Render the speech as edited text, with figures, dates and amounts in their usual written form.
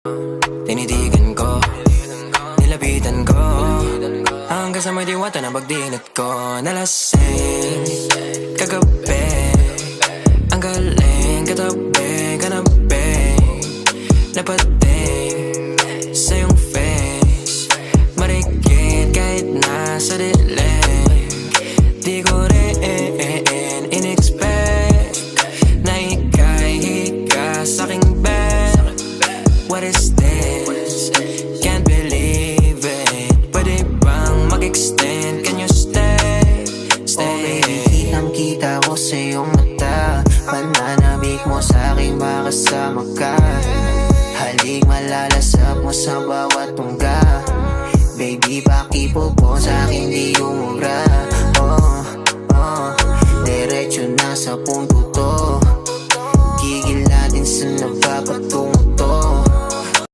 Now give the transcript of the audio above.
Tinitigan ko, nilapitan ko, hanggang sa may diwata na pagdinat ko. Nalasing kagabi, ang galing katabi, kanabi, napating sa iyong face, marikit kahit nasa dilim. Di ko rin in-expect na ika'y hika sa'king bed. What is this? Can't believe it. Pwede bang mag-extend? Can you stay? Stay. Okay, kitang-kita ko sa iyong mata, pananabik mo sa'king makasama ka. Halik malalasap mo sa bawat tungga. Baby, pakipo po sa'kin di umubra. Diretso na sa punto